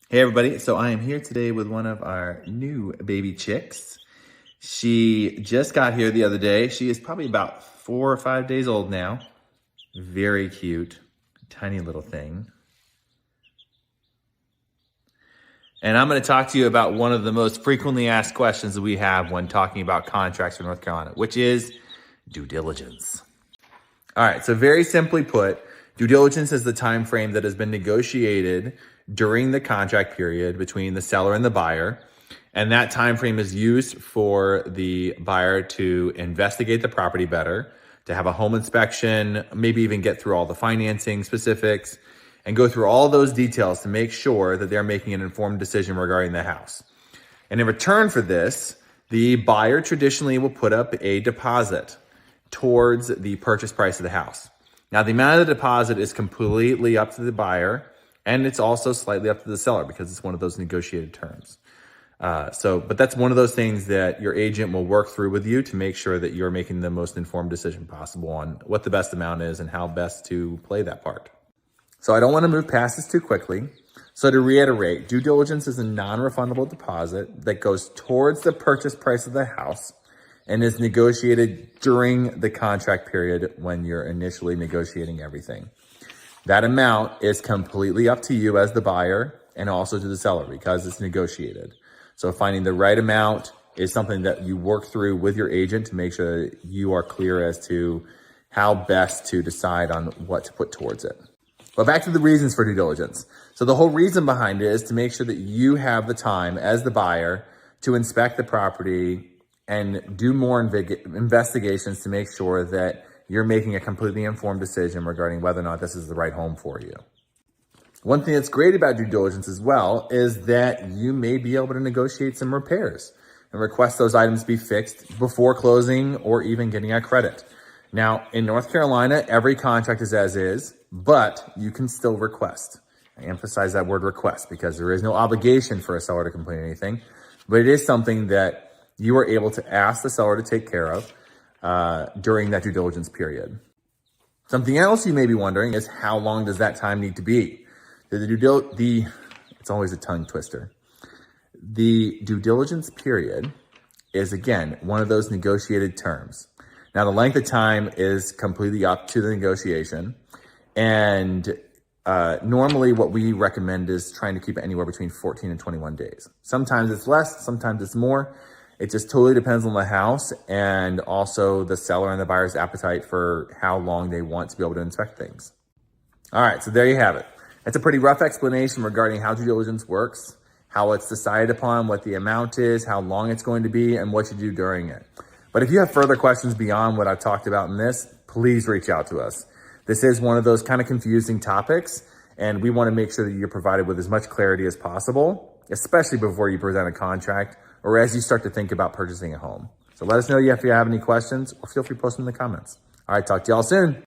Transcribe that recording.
Hey everybody, so I am here today with one of our new baby chicks. She just got here the other day. She is probably about 4 or 5 days old now. Very cute, tiny little thing. And I'm gonna talk to you about one of the most frequently asked questions that we have when talking about contracts in North Carolina, which is due diligence. All right, so very simply put, due diligence is the time frame that has been negotiated during the contract period between the seller and the buyer. And that time frame is used for the buyer to investigate the property better, to have a home inspection, maybe even get through all the financing specifics, and go through all those details to make sure that they're making an informed decision regarding the house. And in return for this, the buyer traditionally will put up a deposit towards the purchase price of the house. Now, the amount of the deposit is completely up to the buyer, and it's also slightly up to the seller because it's one of those negotiated terms. But that's one of those things that your agent will work through with you to make sure that you're making the most informed decision possible on what the best amount is and how best to play that part. So I don't want to move past this too quickly. So to reiterate, due diligence is a non-refundable deposit that goes towards the purchase price of the house and is negotiated during the contract period when you're initially negotiating everything. That amount is completely up to you as the buyer and also to the seller because it's negotiated. So finding the right amount is something that you work through with your agent to make sure that you are clear as to how best to decide on what to put towards it. But back to the reasons for due diligence. So the whole reason behind it is to make sure that you have the time as the buyer to inspect the property and do more investigations to make sure that you're making a completely informed decision regarding whether or not this is the right home for you. One thing that's great about due diligence as well is that you may be able to negotiate some repairs and request those items be fixed before closing or even getting a credit. Now, in North Carolina, every contract is as is, but you can still request. I emphasize that word request because there is no obligation for a seller to complete anything, but it is something that you are able to ask the seller to take care of during that due diligence period. Something else you may be wondering is how long does that time need to be? It's always a tongue twister. The due diligence period is, again, one of those negotiated terms. Now, the length of time is completely up to the negotiation. And normally what we recommend is trying to keep it anywhere between 14 and 21 days. Sometimes it's less, sometimes it's more. It just totally depends on the house and also the seller and the buyer's appetite for how long they want to be able to inspect things. All right, so there you have it. It's a pretty rough explanation regarding how due diligence works, how it's decided upon, what the amount is, how long it's going to be, and what you do during it. But if you have further questions beyond what I've talked about in this, please reach out to us. This is one of those kind of confusing topics, and we want to make sure that you're provided with as much clarity as possible, especially before you present a contract or as you start to think about purchasing a home. So let us know if you have any questions or feel free to post them in the comments. All right, talk to y'all soon.